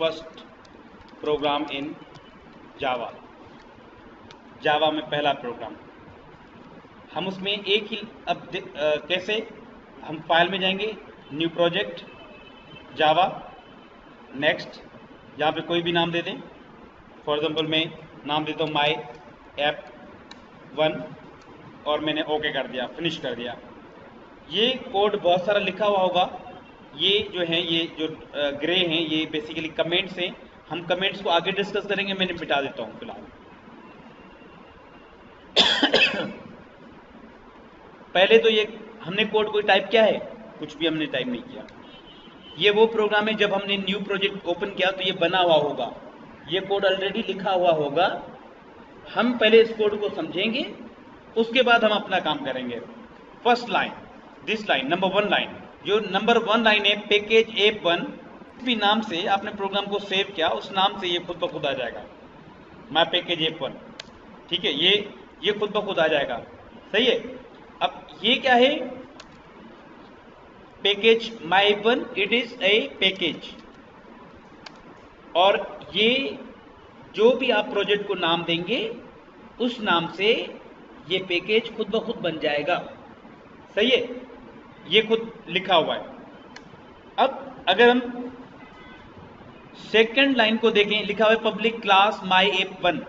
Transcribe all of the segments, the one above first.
First programme इन जावा, जावा में पहला programme. हम उसमें एक ही अब कैसे, हम फाइल में जाएंगे, न्यू प्रोजेक्ट जावा, नेक्स्ट, यहाँ पे कोई भी नाम दे दें। फॉर एग्जांपल मैं नाम देता हूँ माई ऐप 1 और मैंने ओके कर दिया, फिनिश कर दिया। ये कोड बहुत सारा लिखा हुआ होगा, ये जो है ये जो ग्रे हैं ये बेसिकली कमेंट्स हैं। हम कमेंट्स को आगे डिस्कस करेंगे, मैंने मिटा देता हूँ फिलहाल। पहले तो ये हमने कोड कोई टाइप किया है, कुछ भी हमने टाइप नहीं किया। ये वो प्रोग्राम है जब हमने न्यू प्रोजेक्ट ओपन किया तो ये बना हुआ होगा, ये कोड ऑलरेडी लिखा हुआ होगा। हम पहले इस कोड को समझेंगे, उसके बाद हम अपना काम करेंगे। First line, this line, number 1 line, जो नंबर 1 लाइन है पैकेज ऐप 1, भी नाम से आपने प्रोग्राम को सेव किया, उस नाम से ये खुद ब खुद आ जाएगा, माई पैकेज ऐप 1। ठीक है, ये खुद ब खुद आ जाएगा, सही है। अब ये क्या है, package my app 1, it is a package. और ये जो भी आप प्रोजेक्ट को नाम देंगे उस नाम से ये पैकेज खुद ब खुद बन जाएगा, सही है, ये खुद लिखा हुआ है। अब अगर हम सेकंड लाइन को देखें, लिखा हुआ है पब्लिक क्लास माई ऐप 1।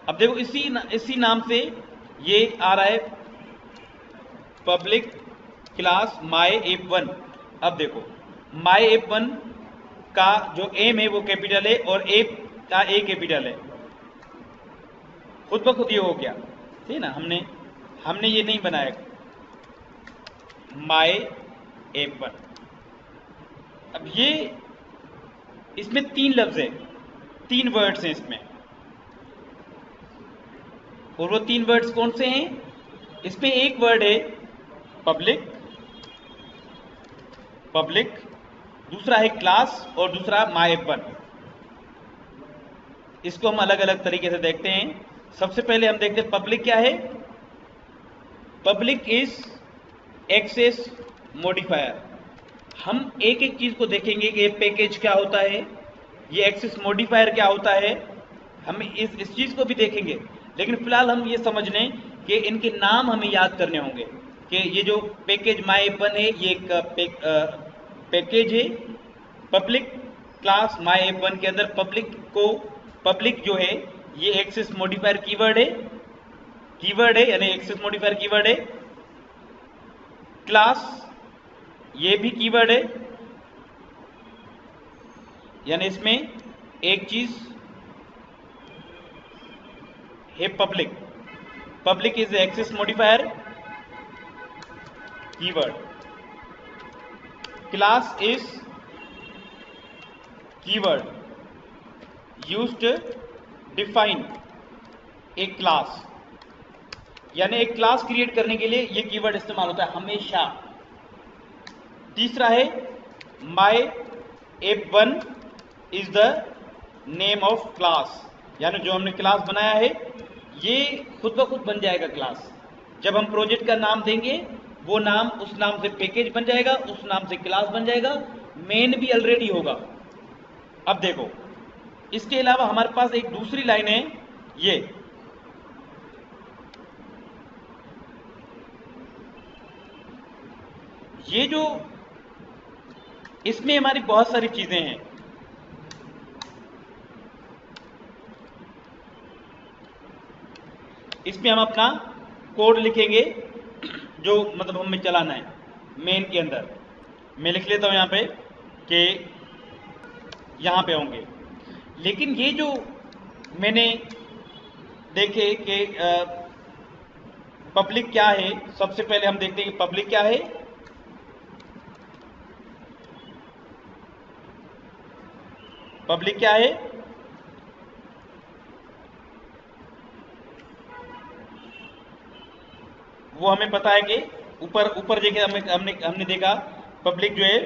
अब देखो इसी नाम से ये आ रहा है, पब्लिक क्लास माई ऐप 1। अब देखो माई ऐप 1 का जो एम है वो कैपिटल है और ऐप का ए कैपिटल है, खुद ब खुद ये हो गया, ठीक है ना। हमने ये नहीं बनाया, माई ऐप 1। अब ये इसमें 3 लफ्ज है, 3 वर्ड्स हैं इसमें, और वो 3 वर्ड्स कौन से हैं, इसमें एक वर्ड है पब्लिक, दूसरा है क्लास और दूसरा माई ऐप 1। इसको हम अलग अलग तरीके से देखते हैं। सबसे पहले हम देखते हैं पब्लिक क्या है। Public is access modifier. हम एक एक चीज को देखेंगे कि ये पैकेज क्या होता है, ये एक्सेस मॉडिफायर क्या होता है, हम इस चीज को भी देखेंगे। लेकिन फिलहाल हम ये समझ लें कि इनके नाम हमें याद करने होंगे कि ये जो पैकेज माई ऐप 1 है ये एक पैकेज है। पब्लिक क्लास माई ऐप 1 के अंदर पब्लिक जो है ये एक्सेस मॉडिफायर कीवर्ड है, यानी एक्सेस मॉडिफायर कीवर्ड है। क्लास ये भी कीवर्ड है, यानी इसमें एक चीज है public is access modifier keyword. Class is keyword used to define a class, यानी एक क्लास क्रिएट करने के लिए ये कीवर्ड इस्तेमाल होता है हमेशा। तीसरा है my app 1 is the name of class, यानी जो हमने क्लास बनाया है ये खुद ब खुद बन जाएगा क्लास। जब हम प्रोजेक्ट का नाम देंगे वो नाम उस नाम से पैकेज बन जाएगा, उस नाम से क्लास बन जाएगा, मेन भी ऑलरेडी होगा। अब देखो इसके अलावा हमारे पास एक दूसरी लाइन है, ये जो इसमें हमारी बहुत सारी चीजें हैं। इसमें हम अपना कोड लिखेंगे जो मतलब हमें चलाना है मेन के अंदर। मैं लिख लेता हूं यहां पे कि यहां पे होंगे। लेकिन ये जो मैंने देखे कि पब्लिक क्या है, सबसे पहले हम देखते हैं कि पब्लिक क्या है। पब्लिक क्या है, वो हमें पता है कि ऊपर देखे हमने देखा पब्लिक जो है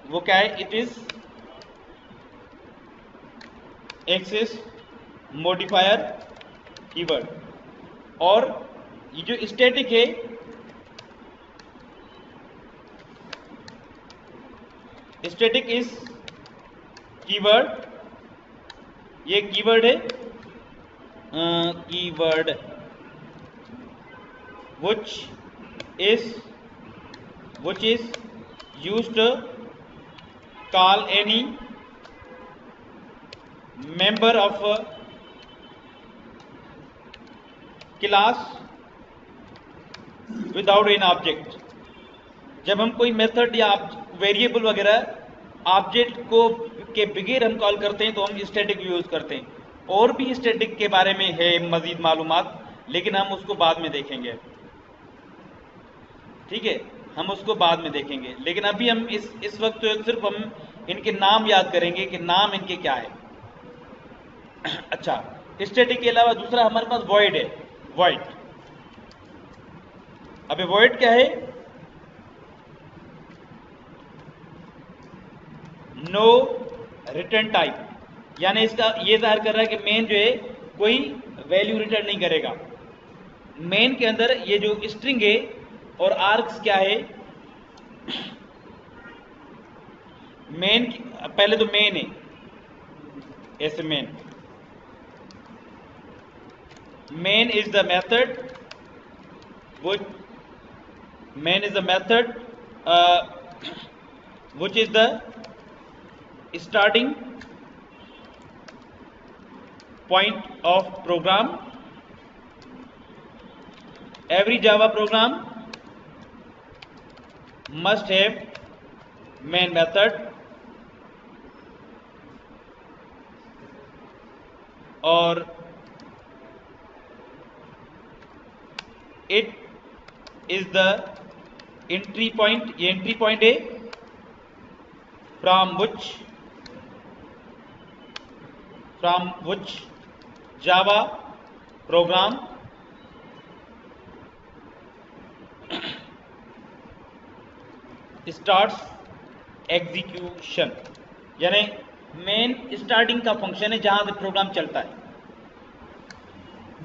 वो क्या है, it is access modifier keyword. और ये जो स्टैटिक है स्टैटिक इज कीवर्ड, ये कीवर्ड है, keyword which is used to call any member of a class without an object। जब हम कोई मेथड या वेरिएबल वगैरह ऑब्जेक्ट को के बगैर हम कॉल करते हैं तो हम स्टैटिक यूज करते हैं। और भी स्टैटिक के बारे में है मजीद मालूमात, लेकिन हम उसको बाद में देखेंगे, ठीक है, हम उसको बाद में देखेंगे। लेकिन अभी हम इस वक्त तो सिर्फ हम इनके नाम याद करेंगे कि नाम इनके क्या है। अच्छा, स्टैटिक के अलावा दूसरा हमारे पास वॉइड है। वॉइड, अबे वॉइड क्या है? नो रिटर्न टाइप, यानी इसका ये जाहिर कर रहा है कि मेन जो है कोई वैल्यू रिटर्न नहीं करेगा। मेन के अंदर ये जो स्ट्रिंग है और आर्क्स क्या है, मेन पहले तो मेन है, ऐसे मेन इज द मेथड, वो main is the method which is the starting point of program। Every Java program must have main method, और it is the entry point, ये entry point है from which Java program starts execution। यानी main starting का function है जहां से programme चलता है।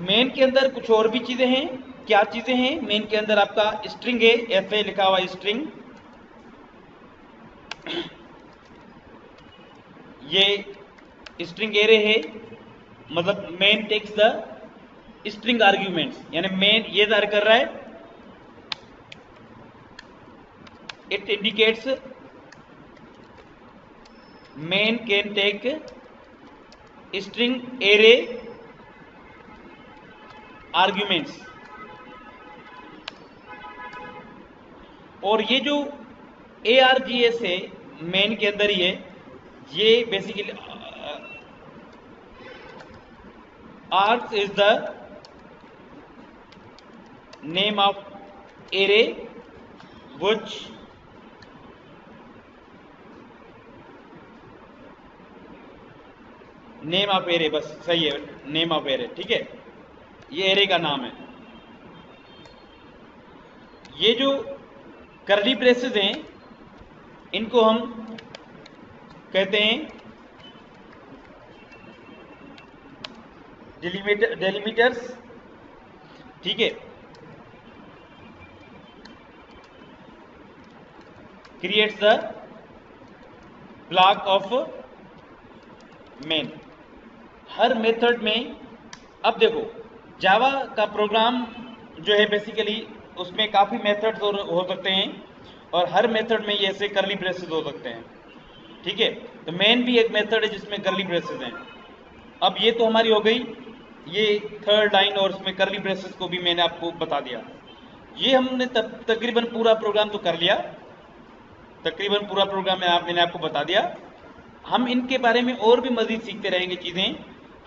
मेन के अंदर कुछ और भी चीजें हैं। क्या चीजें हैं? मेन के अंदर आपका स्ट्रिंग है, एफ ए लिखा हुआ स्ट्रिंग, ये स्ट्रिंग एरे है, मतलब main takes the string arguments, यानी मेन ये जाहिर कर रहा है, it indicates main can take string array arguments. और ये जो ARGS है मेन के अंदर ही है, ये basically arcs is the name of array which name of array, बस सही है, नेम ऑफ एरे, ठीक है, ये एरे का नाम है। ये जो करली ब्रेसेस हैं इनको हम कहते हैं डेलिमिटर्स, ठीक है। Creates the block of main. Her method में, अब देखो जावा का प्रोग्राम जो है बेसिकली उसमें काफ़ी मेथड्स हो सकते हैं, और हर मेथड में ये ऐसे करली ब्रेसेस हो सकते हैं, ठीक है। तो मेन भी एक मेथड है जिसमें करली ब्रेसेस हैं। अब ये तो हमारी हो गई ये थर्ड लाइन, और उसमें करली ब्रेसेस को भी मैंने आपको बता दिया। ये हमने तकरीबन पूरा प्रोग्राम तो कर लिया, तकरीबन पूरा प्रोग्राम मैंने आपको बता दिया। हम इनके बारे में और भी मजीद सीखते रहेंगे चीज़ें,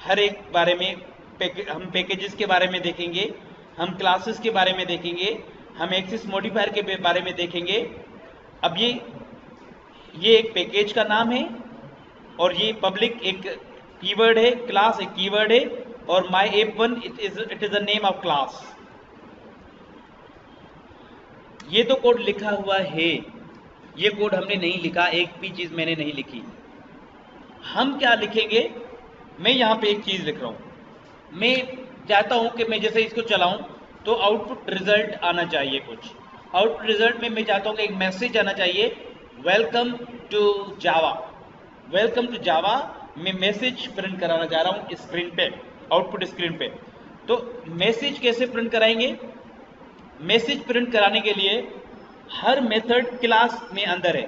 हर एक बारे में हम पैकेजेस के बारे में देखेंगे, हम क्लासेस के बारे में देखेंगे, हम एक्सेस मॉडिफायर के बारे में देखेंगे। अब ये एक पैकेज का नाम है, और ये पब्लिक एक कीवर्ड है, क्लास एक कीवर्ड है, और माई एप1 it is the name of class. ये तो कोड लिखा हुआ है, ये कोड हमने नहीं लिखा, एक भी चीज मैंने नहीं लिखी। हम क्या लिखेंगे, मैं यहां पे एक चीज लिख रहा हूं। मैं चाहता हूं कि मैं जैसे इसको चलाऊं तो आउटपुट रिजल्ट आना चाहिए कुछ। आउटपुट रिजल्ट में मैं चाहता हूं कि एक मैसेज आना चाहिए, welcome to Java. Welcome to Java मैं मैसेज प्रिंट कराना चाह रहा हूं स्क्रीन पे, आउटपुट स्क्रीन पे। तो मैसेज कैसे प्रिंट कराएंगे? मैसेज प्रिंट कराने के लिए हर मेथड क्लास में अंदर है।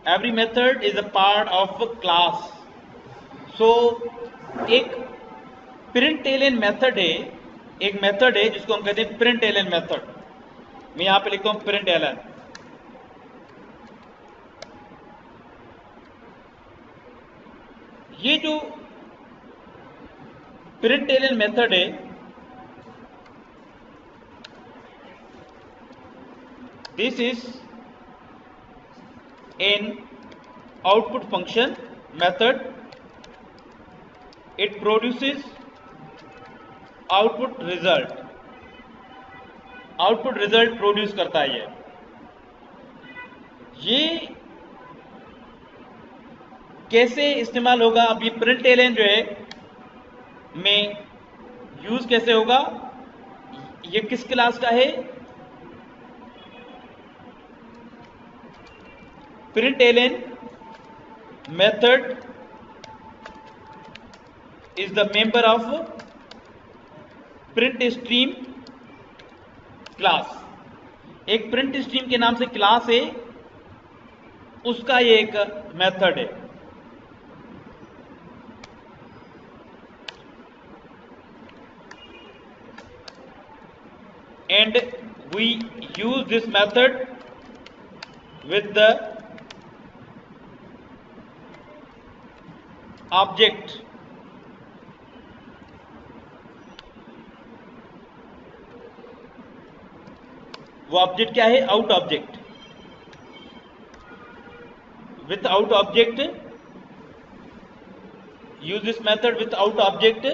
Every method is a part of class. So एक प्रिंट एलियन मेथड है, एक मेथड है जिसको हम कहते हैं प्रिंट एलियन मेथड। मैं यहां पे लिखता हूं प्रिंट एलियन। ये जो प्रिंट एलियन मेथड है this is an output function method. It produces output result. Output result produce करता है ये कैसे इस्तेमाल होगा? अब ये प्रिंट एलियन जो है में यूज कैसे होगा? ये किस क्लास का है? Print alien method is the member of print stream class. एक प्रिंट स्ट्रीम के नाम से क्लास है, उसका ये एक मेथड है। And we use this method with the object वो ऑब्जेक्ट क्या है? Out object. With out object use this method with out object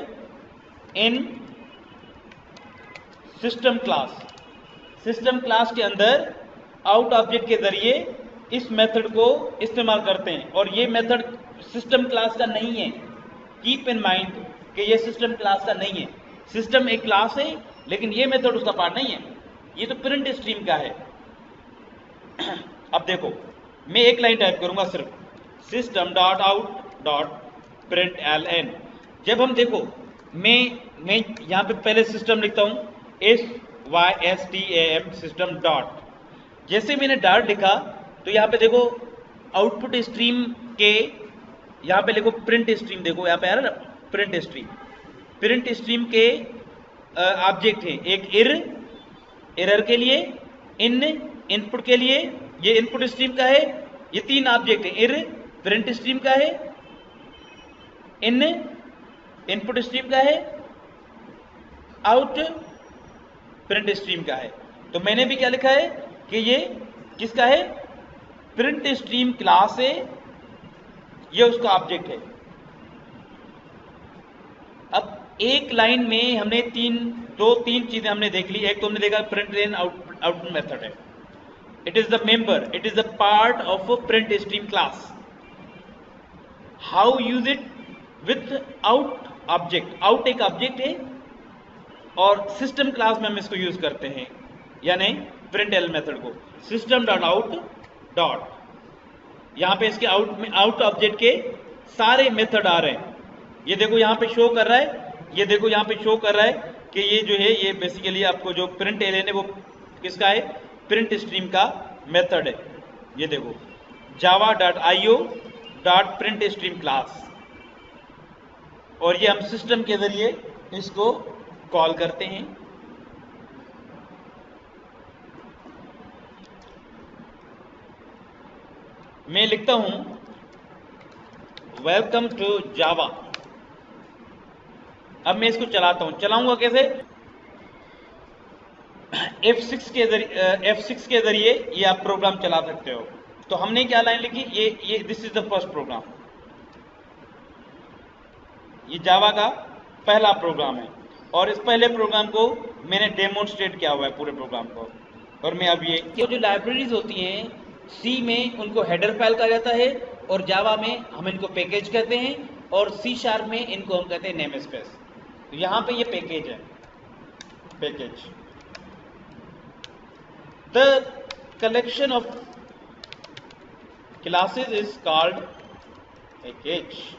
in system class. System class के अंदर आउट ऑब्जेक्ट के जरिए इस मेथड को इस्तेमाल करते हैं। और ये मेथड सिस्टम क्लास का नहीं है। कीप इन माइंड कि ये सिस्टम क्लास का नहीं है। सिस्टम एक क्लास है लेकिन ये मेथड उसका पार्ट नहीं है। ये तो प्रिंट स्ट्रीम का है। अब देखो मैं एक लाइन टाइप करूंगा सिर्फ, system dot out dot print L N. जब हम देखो मैं यहां पे पहले सिस्टम लिखता हूं SYSTAM सिस्टम डॉट। जैसे मैंने डॉट लिखा तो यहां पे देखो आउटपुट स्ट्रीम के यहां पे देखो प्रिंट स्ट्रीम, देखो यहां पे आ रहा है ना प्रिंट स्ट्रीम। प्रिंट स्ट्रीम के ऑब्जेक्ट है, एक एरर के लिए, इन इनपुट के लिए, ये इनपुट स्ट्रीम का है। ये तीन ऑब्जेक्ट है, एर प्रिंट स्ट्रीम का है, इन इनपुट स्ट्रीम का है, आउट प्रिंट स्ट्रीम का है। तो मैंने भी क्या लिखा है कि ये किसका है? प्रिंट स्ट्रीम क्लास है, ये उसका ऑब्जेक्ट है। अब एक लाइन में हमने तीन चीजें हमने देख ली। एक तो हमने देखा प्रिंट एलियन आउटपुट मेथड है, it is the member, it is the part of print stream class. How use it? With out object. Out एक ऑब्जेक्ट है और सिस्टम क्लास में हम इसको यूज करते हैं, यानी प्रिंट एलियन मेथड को। सिस्टम डॉट आउट डॉट, यहां पे इसके आउट ऑब्जेक्ट के सारे मेथड आ रहे हैं। ये देखो यहां पे शो कर रहा है, ये देखो यहां पे शो कर रहा है कि ये जो है ये बेसिकली आपको जो प्रिंट एलियन है वो किसका है? प्रिंट स्ट्रीम का मेथड है। ये देखो java.io dot print stream class, और ये हम सिस्टम के जरिए इसको कॉल करते हैं। मैं लिखता हूं वेलकम टू जावा। अब मैं इसको चलाता हूं, चलाऊंगा कैसे? F6 के जरिए ये आप प्रोग्राम चला सकते हो। तो हमने क्या लाइन लिखी? ये this is the first program, ये जावा का पहला प्रोग्राम है और इस पहले प्रोग्राम को मैंने डेमोन्स्ट्रेट किया हुआ है पूरे प्रोग्राम को। और मैं अब ये जो लाइब्रेरीज होती हैं सी में उनको हेडर फाइल कहा जाता है और जावा में हम इनको पैकेज कहते हैं और C# में इनको हम कहते हैं नेम स्पेस। तो यहां पे ये पैकेज है, package the collection of classes is called package.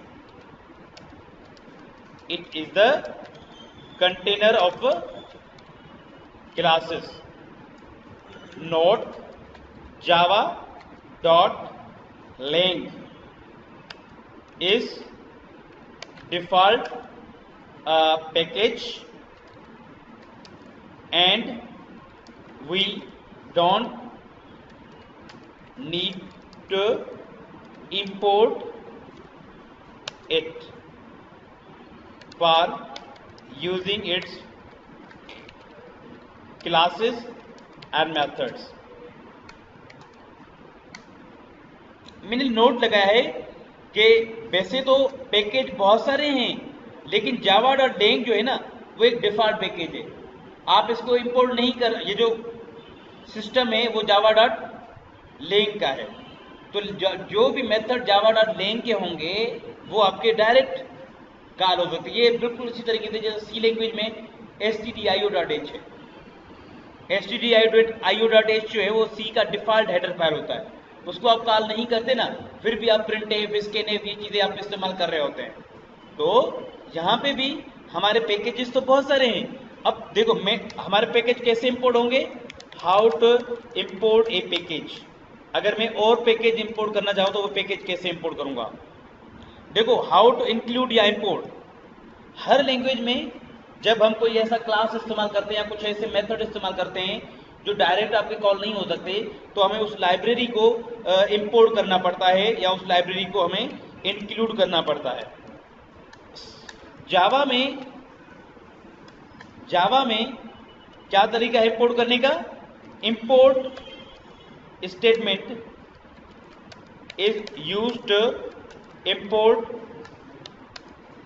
It is the container of classes. Note java dot lang is default package, and we don't need to import it for using its classes and methods. मैंने note लगाया है कि वैसे तो package बहुत सारे हैं, लेकिन java.lang जो है ना वो एक डिफॉल्ट पैकेज है, आप इसको इंपोर्ट नहीं कर, ये जो सिस्टम है वो java.lang का है, तो जो भी मेथड java.lang के होंगे वो आपके डायरेक्ट कॉल हो सकते हैं। ये बिल्कुल इसी तरीके से जैसे सी लैंग्वेज में stdio.h है, stdio.h जो है वो सी का डिफॉल्ट हेडर फाइल होता है, उसको आप कॉल नहीं करते ना, फिर भी आप printf, scanf ये चीजें आप इस्तेमाल कर रहे होते हैं। तो यहाँ पे भी हमारे पैकेजेस तो बहुत सारे हैं। अब देखो हमारे पैकेज कैसे इंपोर्ट होंगे, how to import a package. अगर मैं और पैकेज इंपोर्ट करना चाहूँ तो वो पैकेज कैसे इंपोर्ट करूंगा। देखो हाउ टू इंक्लूड या इंपोर्ट, हर लैंग्वेज में जब हम कोई ऐसा क्लास इस्तेमाल करते हैं या कुछ ऐसे मेथड इस्तेमाल करते हैं जो डायरेक्ट आपके कॉल नहीं हो सकते, तो हमें उस लाइब्रेरी को इंपोर्ट करना पड़ता है या उस लाइब्रेरी को हमें इंक्लूड करना पड़ता है। जावा में क्या तरीका है इंपोर्ट करने का, import statement is used to import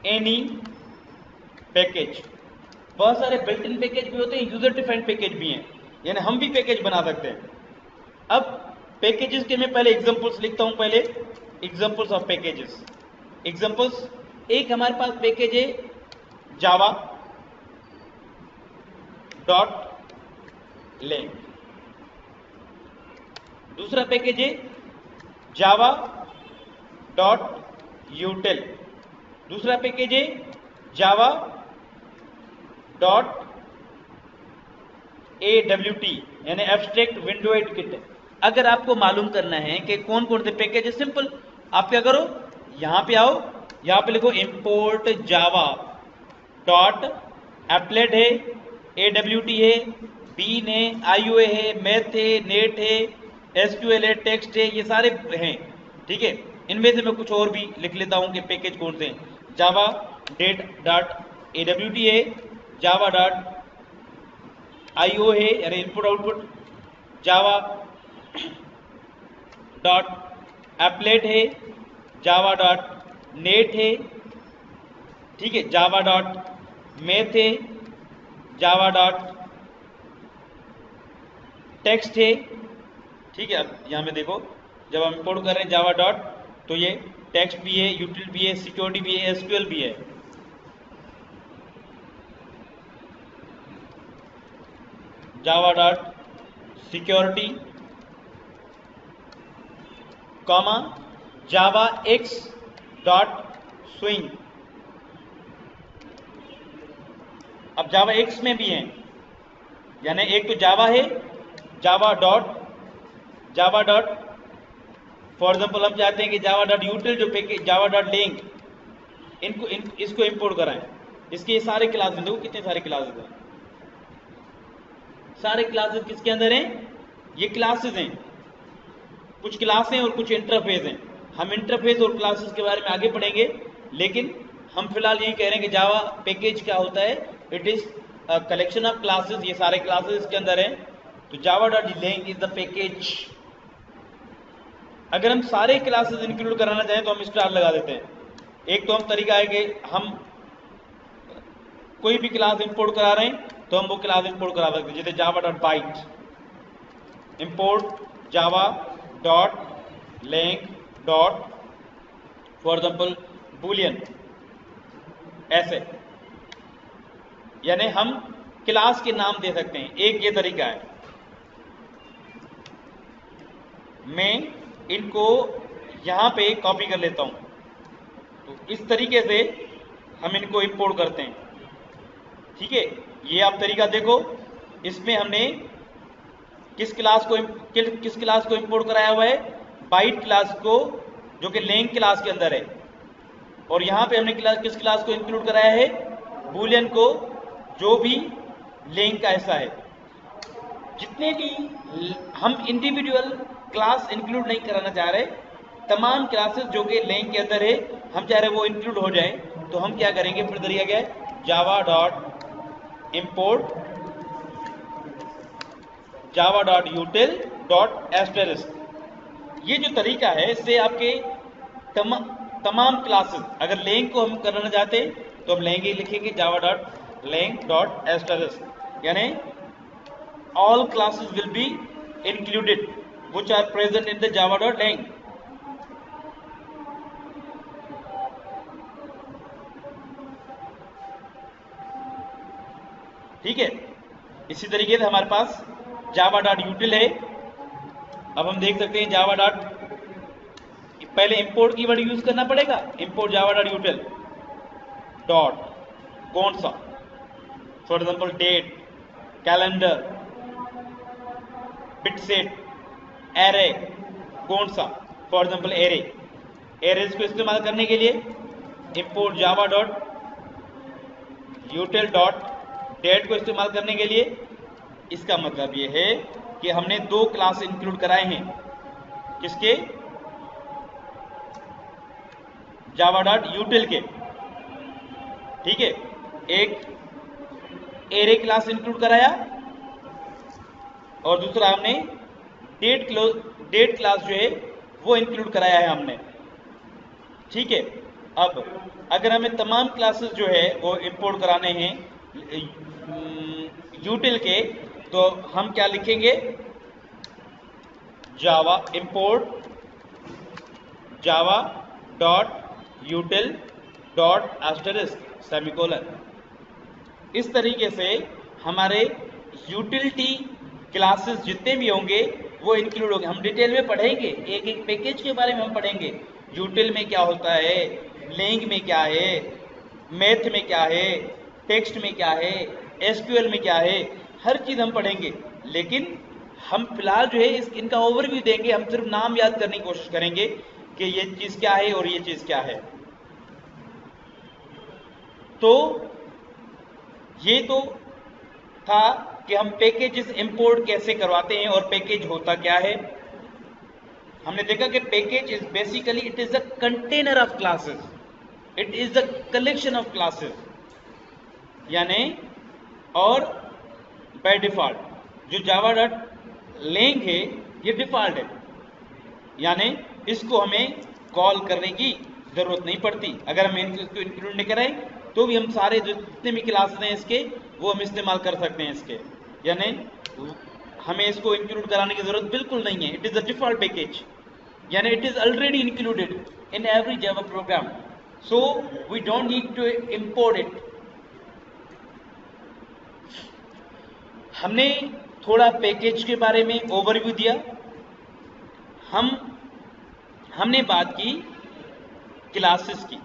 any package. बहुत सारे बिल्ट इन पैकेज भी होते हैं, यूजर डिफाइंड पैकेज भी हैं, यानी हम भी पैकेज बना सकते हैं। अब पैकेजेस के मैं पहले एग्जांपल्स लिखता हूं, पहले एग्जांपल्स ऑफ पैकेजेस। एग्जांपल्स, एक हमारे पास पैकेज है जावा डॉट lang, दूसरा पैकेज है जावा डॉट util, दूसरा पैकेज है जावा डॉट AWT यानी एब्स्ट्रैक्ट विंडोज किट। अगर आपको मालूम करना है कि कौन कौन से पैकेज है, सिंपल आप क्या करो, यहां पे आओ, यहां पे लिखो इंपोर्ट जावा डॉट एप्लेट है, AWT है, बीन है, IOA है, मैथ है, नेट है, SQL है, टेक्स्ट है, ये सारे हैं। ठीक है, इनमें से मैं कुछ और भी लिख लेता हूं कि पैकेज कौन से हैं। जावा डेट डॉट AWT है, जावा डॉट IO है यानी input output, Java dot applet है, जावा डॉट नेट है, ठीक है, जावा डॉट मैथ है, जावा डॉट टेक्स्ट है। ठीक है, अब यहां में देखो जब हम इंपोर्ट कर रहे हैं जावा डॉट, तो ये टेक्स्ट भी है, यूटिल भी है, सिक्योरिटी भी है, SQL भी है। जावा डॉट सिक्योरिटी कॉमा जावा एक्स डॉट स्विंग। अब जावा एक्स में भी हैं, यानी एक तो जावा है, जावा डॉट फॉर एग्जाम्पल हम चाहते हैं कि जावा डॉट यूटिल जो पैकेज जावा डॉट lang इसको इंपोर्ट कराएं। इसके ये सारे क्लासेस, देखो कितने सारे क्लासेस हैं, सारे क्लासेस किसके अंदर हैं, ये क्लासेस हैं, कुछ क्लास हैं और कुछ इंटरफेस हैं। हम इंटरफेस और क्लासेस के बारे में आगे पढ़ेंगे, लेकिन हम फिलहाल यही कह रहे हैं कि जावा पैकेज क्या होता है, it is collection of classes, ये सारे क्लासेस इसके अंदर हैं। तो जावा dot lang is the package. अगर हम सारे क्लासेस इंक्लूड कराना चाहें तो हम स्टार लगा देते हैं। एक तो हम तरीका है कि हम कोई भी क्लास इंपोर्ट करा रहे हैं तो हम वो क्लास इंपोर्ट करा सकते हैं, जैसे Java dot byte import Java dot lang dot for example boolean, ऐसे, यानी हम क्लास के नाम दे सकते हैं। एक ये तरीका है। मैं इनको यहाँ पे कॉपी कर लेता हूँ। तो इस तरीके से हम इनको इंपोर्ट करते हैं। ठीक है, ये आप तरीका देखो, इसमें हमने किस क्लास को इंपोर्ट कराया हुआ है, बाइट क्लास को, जो कि लेंग क्लास के अंदर है। और यहाँ पे हमने किस क्लास को इंक्लूड कराया है, बूलियन को, जो भी लेंग का हिस्सा है। जितने भी हम इंडिविजुअल क्लास इंक्लूड नहीं कराना चाह रहे, तमाम क्लासेस जो कि लेंग के अंदर है हम चाह रहे वो इंक्लूड हो जाए। तो हम क्या करेंगे, फिर तरीका क्या है, जावा डॉट इम्पोर्ट java.util.asterisk। ये जो तरीका है, इससे आपके तमाम क्लासेस, अगर लेंग को हम करना चाहते हैं तो हम लेंग ही लिखेंगे java.lang.asterisk, यानी all classes will be included which are present in the java.lang। ठीक है, इसी तरीके से हमारे पास java.util है। अब हम देख सकते हैं जावा डॉट, पहले इंपोर्ट कीवर्ड यूज करना पड़ेगा, इंपोर्ट java.util डॉट कौन सा, for example date, calendar, bitset, array, कौन सा, फॉर एग्जाम्पल एरे। एरेज को इस्तेमाल करने के लिए इंपोर्ट java.util डॉट डेट को इस्तेमाल करने के लिए इसका मतलब ये है कि हमने दो क्लास इंक्लूड कराए हैं, किसके, java.util के। ठीक है, एक एरे क्लास इंक्लूड कराया और दूसरा हमने डेट क्लास जो है वो इंक्लूड कराया है हमने। ठीक है, अब अगर हमें तमाम क्लासेस जो है वो इंपोर्ट कराने हैं यूटिल के, तो हम क्या लिखेंगे, जावा इंपोर्ट java.util.asterisk सेमीकोलन। इस तरीके से हमारे यूटिलिटी क्लासेस जितने भी होंगे वो इंक्लूड होंगे। हम डिटेल में पढ़ेंगे, एक एक पैकेज के बारे में हम पढ़ेंगे, यूटिल में क्या होता है, लेंग में क्या है, मैथ में क्या है, टेक्स्ट में क्या है, एसक्यूएल में क्या है, हर चीज हम पढ़ेंगे। लेकिन हम फिलहाल जो है इनका ओवरव्यू देंगे, हम सिर्फ नाम याद करने की कोशिश करेंगे कि ये चीज क्या है और ये चीज क्या है। तो ये तो था कि हम पैकेजेस इंपोर्ट कैसे करवाते हैं और पैकेज होता क्या है। हमने देखा कि package is basically it is a container of classes, it is a collection of classes, यानी और बाय डिफॉल्ट जो java.lang है ये डिफॉल्ट है, यानी इसको हमें कॉल करने की जरूरत नहीं पड़ती। अगर हम इसको इंक्लूड नहीं करें तो भी हम सारे जितने भी क्लासेस हैं इसके वो हम इस्तेमाल कर सकते हैं इसके, यानी हमें इसको इंक्लूड कराने की जरूरत बिल्कुल नहीं है। It is a default package, यानी it is already included in every Java program, so we don't need to import it. हमने थोड़ा पैकेज के बारे में ओवरव्यू दिया, हमने बात की क्लासेस की।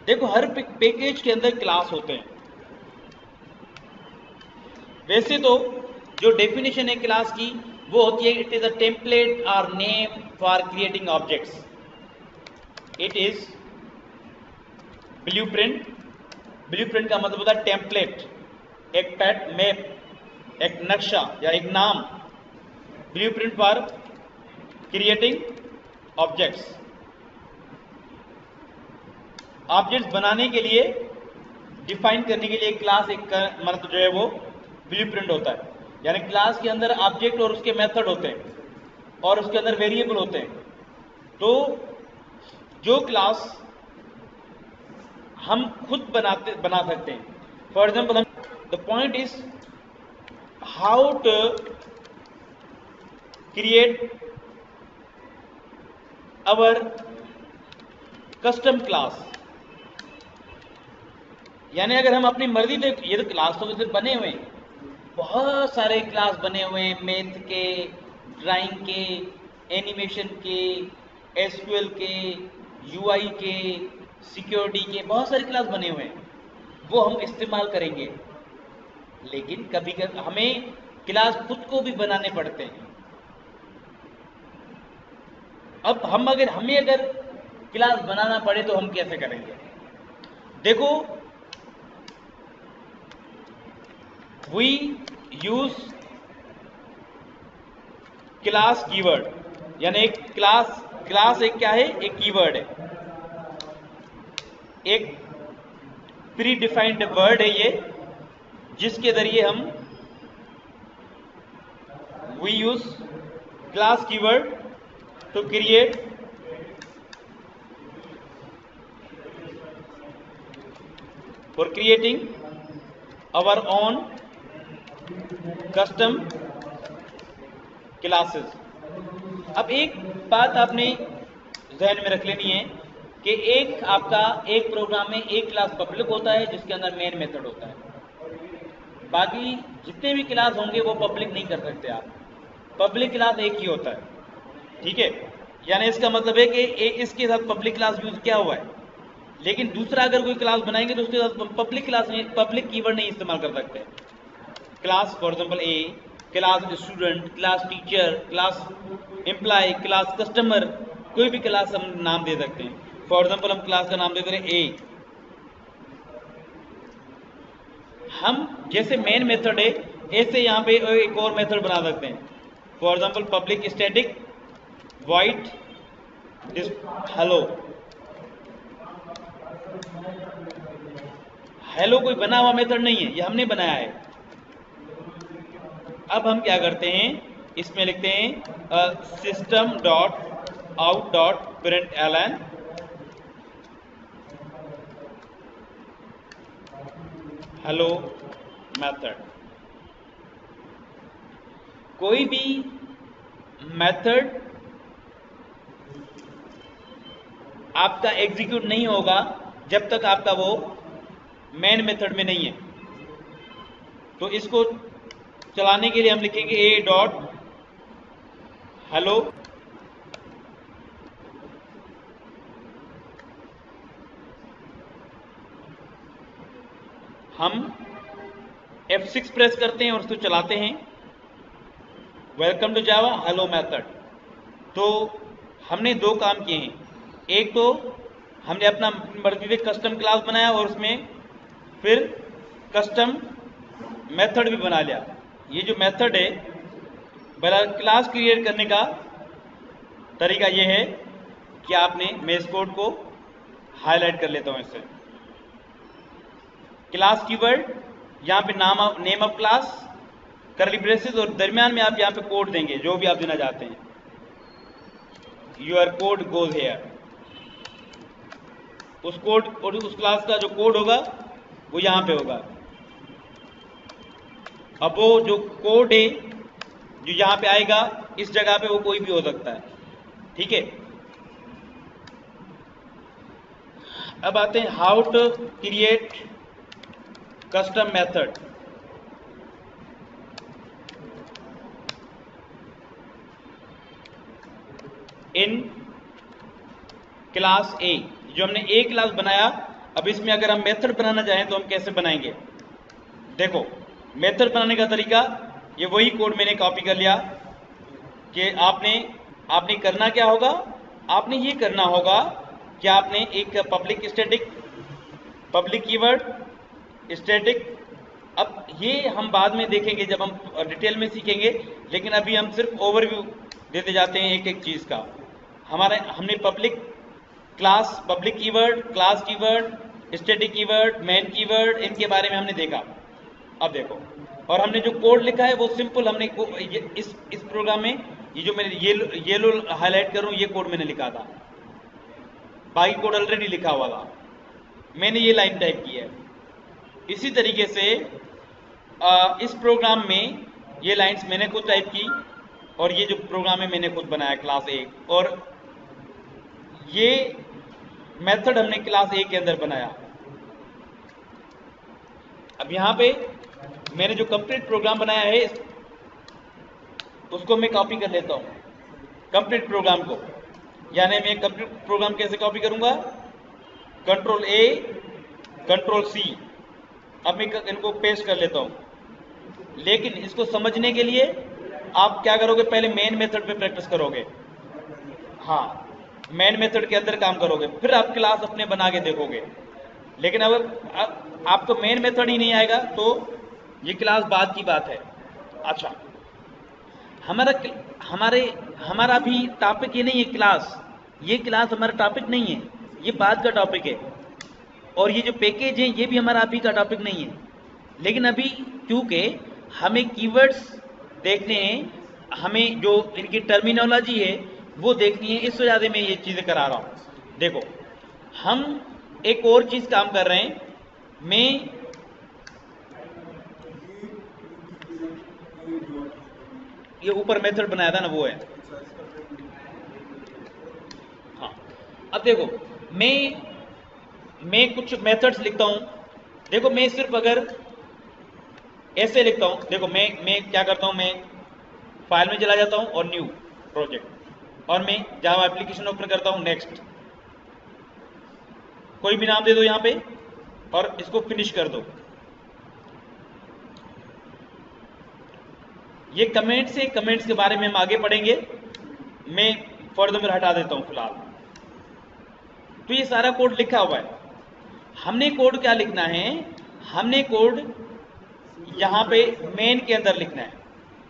देखो हर पैकेज के अंदर क्लास होते हैं। वैसे तो जो डेफिनेशन है क्लास की वो होती है, इट इज अ टेम्पलेट और name for creating objects. It is blueprint, blueprint का मतलब होता है टेम्पलेट, एक पैट मैप, एक नक्शा या एक नाम, blueprint for creating objects. Objects बनाने के लिए, डिफाइन करने के लिए क्लास एक मतलब जो है वो ब्लूप्रिंट होता है, यानी क्लास के अंदर ऑब्जेक्ट और उसके मेथड होते हैं और उसके अंदर वेरिएबल होते हैं। तो जो क्लास हम खुद बना सकते हैं, for example the point is how to create our custom class, यानी अगर हम अपनी मर्जी से, ये तो क्लास तो वैसे बने हुए हैं, बहुत सारे क्लास बने हुए हैं, मैथ के, ड्राइंग के, एनिमेशन के, एसक्यूएल के, यूआई के, सिक्योरिटी के बहुत सारे क्लास बने हुए हैं, वो हम इस्तेमाल करेंगे। लेकिन कभी कभी हमें क्लास खुद को भी बनाने पड़ते हैं। अब हमें अगर क्लास बनाना पड़े तो हम कैसे करेंगे? देखो, वी यूज क्लास कीवर्ड, यानी एक क्लास एक क्या है? एक कीवर्ड है, एक प्री डिफाइंड वर्ड है ये, जिसके जरिए हम we use class keyword to create for creating our own custom classes। अब एक बात आपने जहन में रख लेनी है कि एक प्रोग्राम में एक क्लास पब्लिक होता है जिसके अंदर मेन मेथड होता है। बाकी जितने भी क्लास होंगे वो पब्लिक नहीं कर सकते आप, पब्लिक क्लास एक ही होता है, ठीक है। यानी इसका मतलब है कि इसके साथ पब्लिक क्लास यूज किया हुआ है, लेकिन दूसरा अगर कोई क्लास बनाएंगे तो उसके साथ पब्लिक कीवर्ड नहीं इस्तेमाल कर सकते। Class for example A, class student, class teacher, class employ, class customer, कोई भी क्लास हम नाम दे सकते हैं। फॉर एग्जांपल हम क्लास का नाम दे रहे हैं ए। हम जैसे मेन मेथड है ऐसे यहाँ पे एक और मेथड बना सकते हैं। For example public static void hello. Hello कोई बना हुआ मेथड नहीं है, ये हमने बनाया है। अब हम क्या करते हैं, इसमें लिखते हैं system dot out dot println hello method. कोई भी मेथड आपका एग्जीक्यूट नहीं होगा जब तक आपका वो मेन मेथड में नहीं है। तो इसको चलाने के लिए हम लिखेंगे ए डॉट हेलो हम F6 प्रेस करते हैं और उसको चलाते हैं, welcome to Java hello method. तो हमने दो काम किए हैं, एक तो हमने अपना मर्जी से कस्टम क्लास बनाया और उसमें फिर कस्टम मेथड भी बना लिया। ये जो मेथड है, पहला क्लास क्रिएट करने का तरीका ये है कि मैं इस कोड को हाईलाइट कर लेता हूं इससे। क्लास कीवर्ड, यहाँ पे नेम ऑफ क्लास, करली ब्रेसेस, और दरमियान में आप यहाँ पे कोड देंगे जो भी आप देना चाहते हैं। Your code goes hair. उस कोड और उस क्लास का जो कोड होगा वो यहाँ पे होगा। अब वो जो कोड है जो यहाँ पे आएगा इस जगह पे वो कोई भी हो सकता है, ठीक है। अब आते हैं how to create custom method. In class A, जो हमने ए क्लास बनाया, अब इसमें अगर हम मेथड बनाना चाहें तो हम कैसे बनाएंगे? देखो, मेथड बनाने का तरीका ये वही कोड मैंने कॉपी कर लिया कि आपने करना क्या होगा, आपने ये करना होगा कि आपने एक public static, public keyword static. अब ये हम बाद में देखेंगे जब हम डिटेल में सीखेंगे, लेकिन अभी हम सिर्फ ओवरव्यू देते जाते हैं एक एक चीज का। हमने public class, public keyword, class keyword, static keyword, main keyword, इनके बारे में हमने देखा। अब देखो, और हमने जो कोड लिखा है वो सिंपल हमने इस प्रोग्राम में ये जो मैंने येलो हाईलाइट कर रहा हूं ये कोड मैंने लिखा था, बाकी कोड ऑलरेडी लिखा हुआ था, मैंने ये लाइन टाइप की है। इसी तरीके से इस प्रोग्राम में ये लाइंस मैंने खुद टाइप की, और ये जो प्रोग्राम है मैंने खुद बनाया क्लास ए, और ये मेथड हमने क्लास ए के अंदर बनाया। अब यहां पे मैंने जो कंप्लीट प्रोग्राम बनाया है उसको मैं कॉपी कर लेता हूं, कंप्लीट प्रोग्राम को। यानी मैं कंप्यूटर प्रोग्राम कैसे कॉपी करूंगा, कंट्रोल ए कंट्रोल सी। अब मैं इनको पेस्ट कर लेता हूं। लेकिन इसको समझने के लिए आप क्या करोगे, पहले मेन मेथड पे प्रैक्टिस करोगे। हाँ, मेन मेथड के अंदर काम करोगे, फिर आप क्लास अपने बना के देखोगे। लेकिन अगर आपको मेन मेथड ही नहीं आएगा तो ये क्लास बाद की बात है। अच्छा, हमारा भी टॉपिक ये नहीं है क्लास, ये क्लास हमारा टॉपिक नहीं है, ये बाद का टॉपिक है। और ये जो पैकेज है ये भी हमारा अभी का टॉपिक नहीं है। लेकिन अभी क्योंकि हमें कीवर्ड्स देखने हैं, हमें जो इनकी टर्मिनोलॉजी है वो देखनी है, इस वजह से मैं ये चीज़ें करा रहा हूँ। देखो, हम एक और चीज़ काम कर रहे हैं। मैं ये ऊपर मेथड बनाया था ना, वो है। हाँ, अब देखो, मैं कुछ मेथड्स लिखता हूं। देखो, मैं सिर्फ अगर ऐसे लिखता हूं, देखो मैं क्या करता हूं, मैं फाइल में चला जाता हूं और न्यू प्रोजेक्ट, और मैं जावा एप्लीकेशन ओपन करता हूं, नेक्स्ट, कोई भी नाम दे दो यहां पे और इसको फिनिश कर दो। ये कमेंट्स है, कमेंट्स के बारे में हम आगे पढ़ेंगे, मैं फर्दर में हटा देता हूं फिलहाल। तो ये सारा कोड लिखा हुआ है। हमने कोड क्या लिखना है, हमने कोड यहां पे मेन के अंदर लिखना है।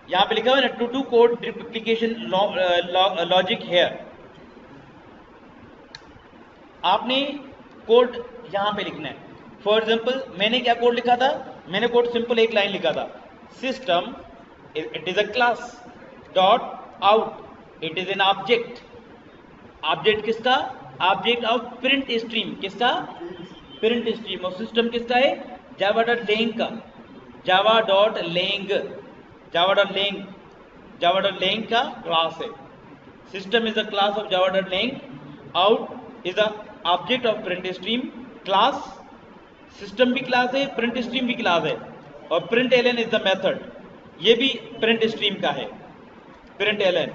यहां पे लिखा हुआ है ना, to do code duplication logic here. आपने कोड यहां पे लिखना है। फॉर एग्जाम्पल, मैंने क्या कोड लिखा था, मैंने कोड सिंपल एक लाइन लिखा था, system it is a class dot out it is an object. Object किसका, ऑब्जेक्ट ऑफ प्रिंट स्ट्रीम, किसका, प्रिंट स्ट्रीम। और सिस्टम किसका है, जावा डॉट लेंग का, Java dot lang, Java dot lang, Java dot lang का class है। System is a class of Java dot lang, out is a object of print stream. Class, system भी class है, print stream भी class है, और print L N is the method, ये भी print stream का है, प्रिंट एलन।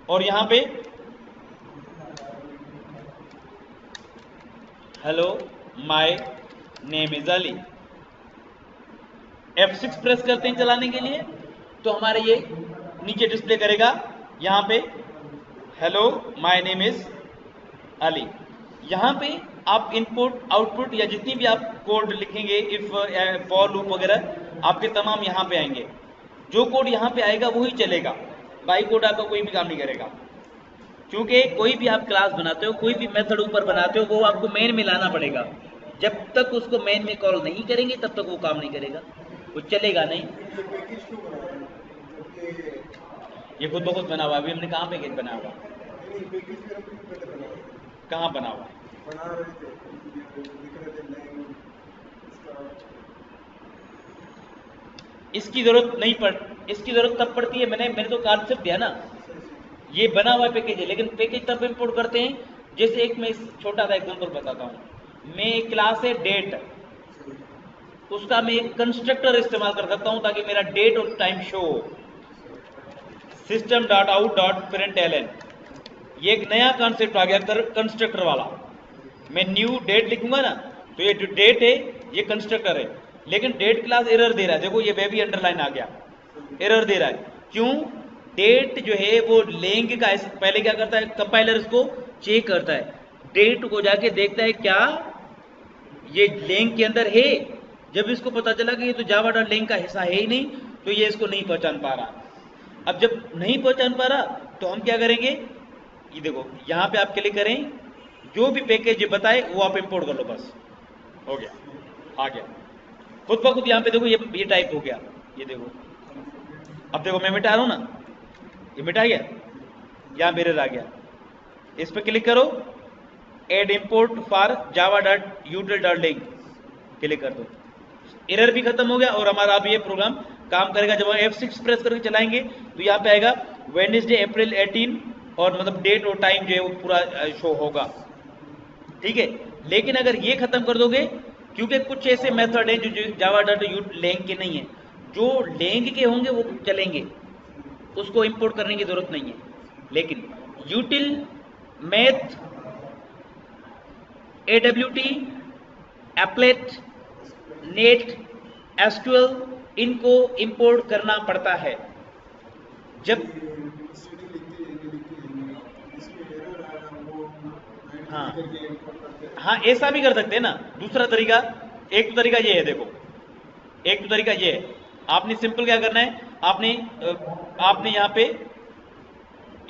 और यहां पे hello my name is Ali, F6 press करते हैं चलाने के लिए, तो हमारे ये नीचे डिस्प्ले करेगा यहां पे hello my name is Ali. यहां पे आप इनपुट आउटपुट या जितनी भी आप कोड लिखेंगे, इफ फॉर लूप वगैरह, आपके तमाम यहां पे आएंगे। जो कोड यहां पे आएगा वही चलेगा, बाई कोड आपका कोई भी काम नहीं करेगा। क्योंकि कोई भी आप क्लास बनाते हो, कोई भी मेथड ऊपर बनाते हो, वो आपको मेन में लाना पड़ेगा। जब तक उसको मेन में कॉल नहीं करेंगे तब तक वो काम नहीं करेगा, वो चलेगा नहीं। ये खुद ब खुद बना हुआ है। अभी हमने कहाँ पैकेज बनाया हुआ, कहाँ बना हुआ, इसकी जरूरत नहीं पड़, इसकी जरूरत तब पड़ती है, मैंने तो कॉन्सेप्ट दिया ना, ये बना हुआ पैकेज है। लेकिन पैकेज तब इंपोर्ट करते हैं, जैसे एक मैं छोटा सा एग्जांपल बताता हूँ। मैं एक क्लास है डेट, उसका मैं एक कंस्ट्रक्टर इस्तेमाल कर सकता हूँ ताकि मेरा डेट और टाइम शो हो। System dot out dot print L N, ये एक नया कॉन्सेप्ट आ गया कंस्ट्रक्टर वाला। मैं न्यू डेट लिखूंगा ना, तो ये जो डेट है ये कंस्ट्रक्टर है, लेकिन डेट क्लास एरर दे रहा है। देखो ये बेबी अंडरलाइन आ गया, एरर दे रहा है। क्यों, डेट जो है वो लेंग का, पहले क्या करता है कंपाइलर, इसको चेक करता है, डेट को जाके देखता है क्या ये लेंग के अंदर है। जब इसको पता चला कि ये तो जावा डॉट लेंग का हिस्सा है ही नहीं, तो ये इसको नहीं पहचान पा रहा। अब जब नहीं पहचान पा रहा तो हम क्या करेंगे, ये देखो यहां पे आप क्लिक करें, जो भी पैकेज बताए वो आप इंपोर्ट कर लो, बस हो गया, आ गया खुद ब खुद। यहां पे देखो ये टाइप हो गया, ये देखो। अब देखो मैं मिटा रहा हूं ना, ये मिटा गया, यहां मिरर आ गया। इस पर क्लिक करो, add import for Java dot util dot link, click कर दो, एरर भी खत्म हो गया और हमारा अब ये प्रोग्राम काम करेगा। जब हम F6 प्रेस करके चलाएंगे तो यहाँ पे आएगा वेडनेसडे अप्रैल 18, और मतलब डेट और टाइम जो है वो पूरा शो होगा, ठीक है। लेकिन अगर ये खत्म कर दोगे, क्योंकि कुछ ऐसे मेथड हैं जो जावा डॉट लेंग के नहीं है, जो लेंग के होंगे वो चलेंगे, उसको इंपोर्ट करने की जरूरत नहीं है। लेकिन यूटिल, math, AWT, applet, net, SQL, इनको इंपोर्ट करना पड़ता है। जब हाँ हाँ, ऐसा भी कर सकते हैं ना। दूसरा तरीका, एक तो तरीका ये है, देखो, एक तो तरीका ये है, आपने सिंपल क्या करना है, आपने यहाँ पे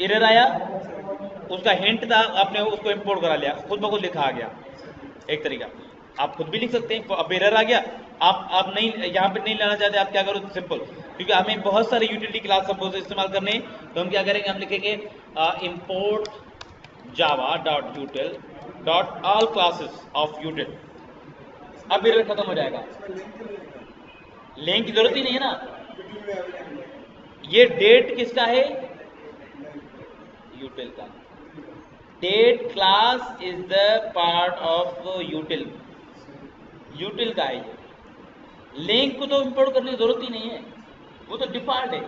एरर आया, उसका हिंट था, आपने उसको इंपोर्ट करा लिया, खुद ब खुद लिखा आ गया। एक तरीका आप खुद भी लिख सकते हैं। अब एरर आ गया, आप नहीं, यहाँ पे नहीं लाना चाहते, आप क्या करो, सिंपल, क्योंकि हमें बहुत सारे यूटिलिटी क्लास सपोज इस्तेमाल करने हैं, तो हम क्या करेंगे, हम लिखेंगे import Java dot util dot all classes of यूटिल। अब एरर खत्म हो जाएगा, लिंक की जरूरत ही नहीं है ना। ये डेट किसका है, यूटिल का। Date class is the part of util, util का है ये। लिंक को तो इंपोर्ट करने की जरूरत ही नहीं है, वो तो डिफॉल्ट है।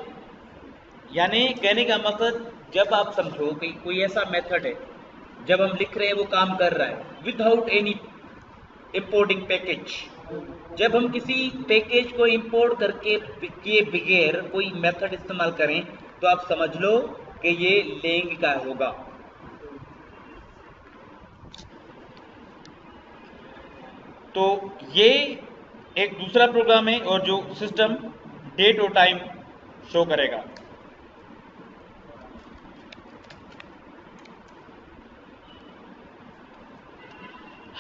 यानी कहने का मकसद, जब आप समझो कि कोई ऐसा मेथड है, जब हम लिख रहे हैं वो काम कर रहा है विदाउट एनी इंपोर्टिंग पैकेज, जब हम किसी पैकेज को इंपोर्ट करके किए बगैर कोई मेथड इस्तेमाल करें, तो आप समझ लो कि ये लेंग का होगा। तो ये एक दूसरा प्रोग्राम है, और जो सिस्टम डेट और टाइम शो करेगा।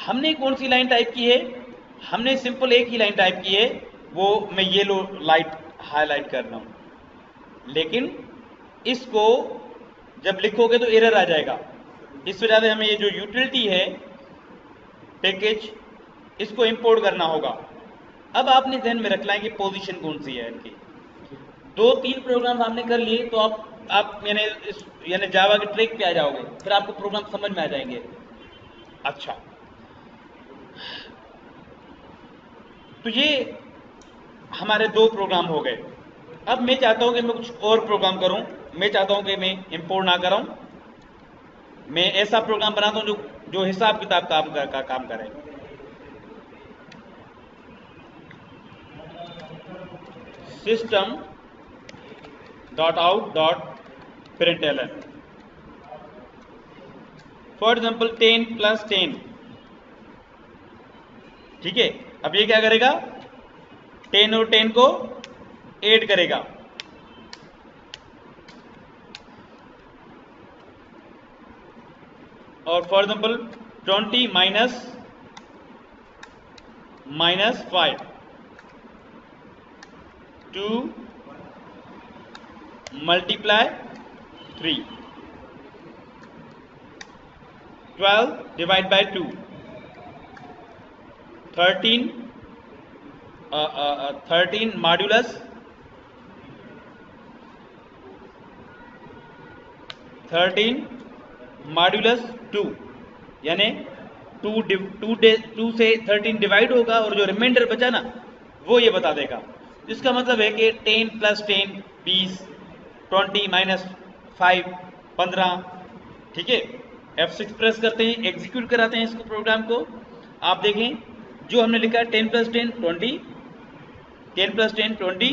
हमने कौन सी लाइन टाइप की है, हमने सिंपल एक ही लाइन टाइप की है, वो मैं येलो लाइट हाईलाइट कर रहा हूं। लेकिन इसको जब लिखोगे तो एरर आ जाएगा। इस वजह से हमें ये जो यूटिलिटी है पैकेज, इसको इंपोर्ट करना होगा। अब आपने ध्यान में रखना है कि पोजीशन कौन सी है इनकी। 2-3 प्रोग्राम आपने कर लिए, तो आप यानी जावा के ट्रैक पे आ जाओगे, फिर आपको प्रोग्राम समझ में आ जाएंगे। अच्छा, तो ये हमारे 2 प्रोग्राम हो गए। अब मैं चाहता हूं कि मैं कुछ और प्रोग्राम करूं। मैं चाहता हूं कि मैं इंपोर्ट ना करूं, मैं ऐसा प्रोग्राम बनाता हूं जो हिसाब किताब का काम करे। System dot out dot println, for example 10 + 10। ठीक है, अब ये क्या करेगा, 10 और 10 को ऐड करेगा। और फॉर एग्जाम्पल 20 -5 2 × 3, 12 / 2, 13 मॉड्यूलस 2, यानी 2 से 13 डिवाइड होगा, और जो रिमाइंडर बचा ना, वो ये बता देगा। इसका मतलब है कि 10 + 10 20, 20 - 5 15। ठीक है, F6 प्रेस करते हैं, एग्जीक्यूट कराते हैं इसको, प्रोग्राम को। आप देखें, जो हमने लिखा है 10 + 10 20, 10 + 10 20,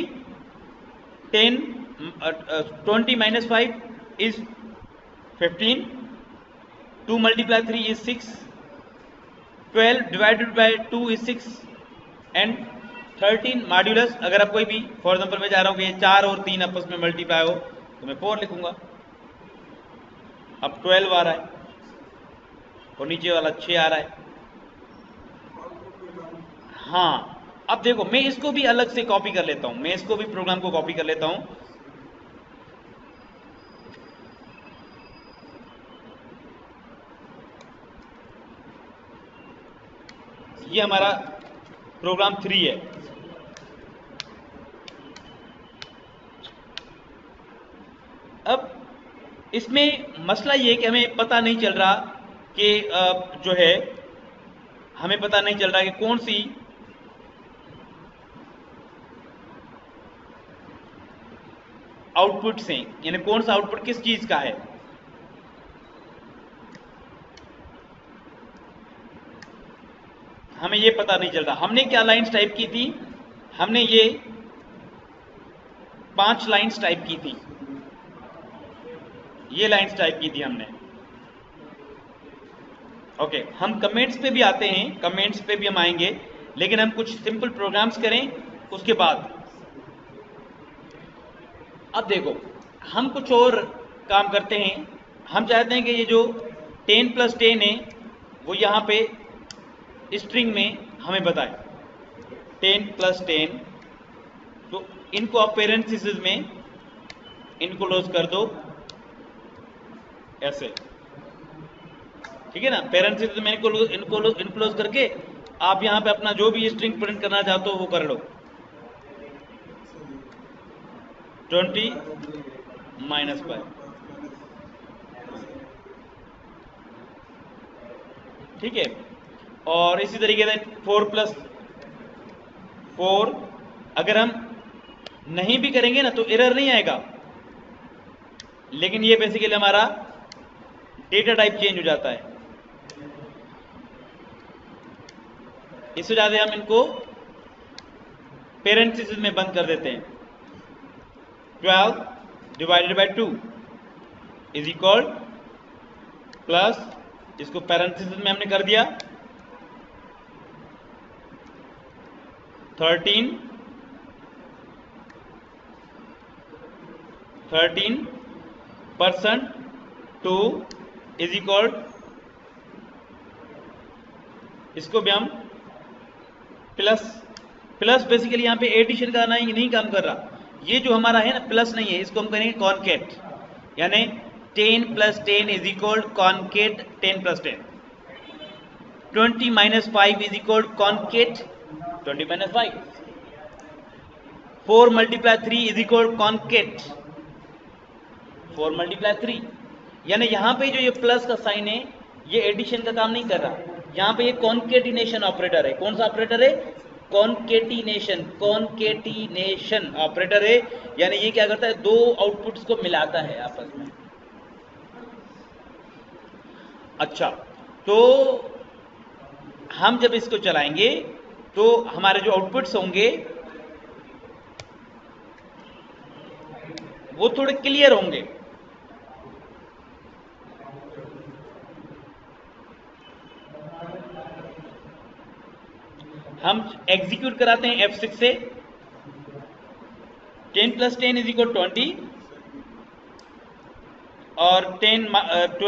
10 20 - 5 is 15, 2 × 3 is 6, 12 / 2 is 6, and 13 modulus. अगर आप कोई भी, फॉर एग्जाम्पल मैं चाह रहा हूं कि ये 4 और 3 आपस में मल्टीप्लाई हो, तो मैं 4 लिखूंगा। अब 12 आ रहा है, और नीचे वाला 6 आ रहा है। हाँ, अब देखो, मैं इसको भी अलग से कॉपी कर लेता हूं, मैं इसको भी प्रोग्राम को कॉपी कर लेता हूं। ये हमारा प्रोग्राम 3 है। अब इसमें मसला ये कि हमें पता नहीं चल रहा कि जो है, हमें पता नहीं चल रहा कि कौन सी आउटपुट से, यानी कौन सा आउटपुट किस चीज का है। हमें ये पता नहीं चल रहा। हमने क्या लाइंस टाइप की थी, हमने ये 5 लाइंस टाइप की थी, ये लाइंस टाइप की थी हमने। ओके, हम कमेंट्स पे भी आते हैं, कमेंट्स पे भी हम आएंगे, लेकिन हम कुछ सिंपल प्रोग्राम्स करें उसके बाद। अब देखो, हम कुछ और काम करते हैं। हम चाहते हैं कि ये जो 10 + 10 है वो यहाँ पे स्ट्रिंग में हमें बताए 10 + 10। तो इनको आप पेरेंथेसिस में इनको क्लोज कर दो ऐसे, ठीक है ना। पेरेंथेसिस में इनको इनक्लोज करके आप यहाँ पे अपना जो भी स्ट्रिंग प्रिंट करना चाहते हो वो कर लो। 20 - 5, ठीक है। और इसी तरीके से 4 + 4 अगर हम नहीं भी करेंगे ना तो एरर नहीं आएगा, लेकिन ये बेसिकली हमारा डेटा टाइप चेंज हो जाता है। इससे ज्यादा हम इनको पेरेंथेसिस में बंद कर देते हैं। 12 / 2 इज इक्वल प्लस, इसको पेरेंथेसिस में हमने कर दिया 13 % 2 इज इक्वल, इसको भी हम प्लस बेसिकली यहाँ पे एडिशन का नहीं काम कर रहा। ये जो हमारा है ना प्लस नहीं है, इसको हम करेंगे कॉन्केट, यानी 10 + 10 is equal concat 10 + 10। 20 - 5 is equal concat 20 - 5। 4 × 3 is equal concat 4 × 3। यानी यहाँ पे जो ये प्लस का साइन है ये एडिशन का काम नहीं कर रहा, यहाँ पे ये कॉन्केटिनेशन ऑपरेटर है। कौन सा ऑपरेटर है? कॉन्केटिनेशन ऑपरेटर है। यानी ये क्या करता है, दो आउटपुट्स को मिलाता है आपस में। अच्छा, तो हम जब इसको चलाएंगे तो हमारे जो आउटपुट्स होंगे वो थोड़े क्लियर होंगे। हम एग्जीक्यूट कराते हैं F6 से। 10 + 10 इज इक्वल 20 और 12 -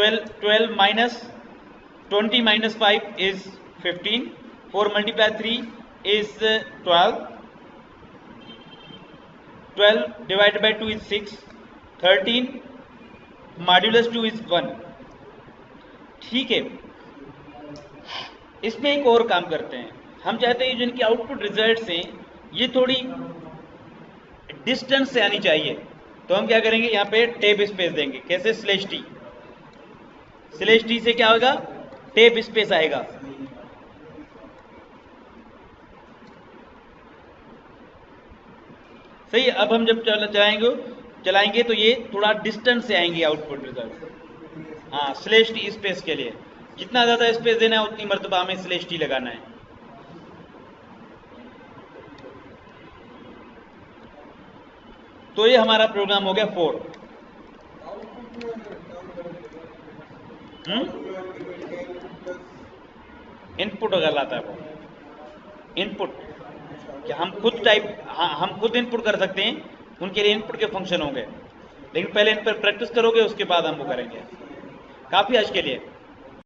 20 - 5 is 15। 4 × 3 is 12। 12 / 2 is 6। 13 modulus 2 is 1। ठीक है, इसमें एक और काम करते हैं। हम चाहते हैं जिनकी आउटपुट रिजल्ट्स हैं ये थोड़ी डिस्टेंस से आनी चाहिए, तो हम क्या करेंगे, यहाँ पे टेब स्पेस देंगे। कैसे? /t। /t से क्या होगा, टेब स्पेस आएगा। सही है। अब हम जब चलाएंगे तो ये थोड़ा डिस्टेंस से आएंगे आउटपुट रिजल्ट। हाँ, /t स्पेस के लिए जितना ज्यादा स्पेस देना है उतनी मर्तबा हमें /t लगाना है। तो ये हमारा प्रोग्राम हो गया 4। इनपुट अगर लाता है वो इनपुट, कि हम खुद हम खुद इनपुट कर सकते हैं, उनके लिए इनपुट के फंक्शन होंगे। लेकिन पहले इन पर प्रैक्टिस करोगे उसके बाद हम वो करेंगे। काफी आज के लिए।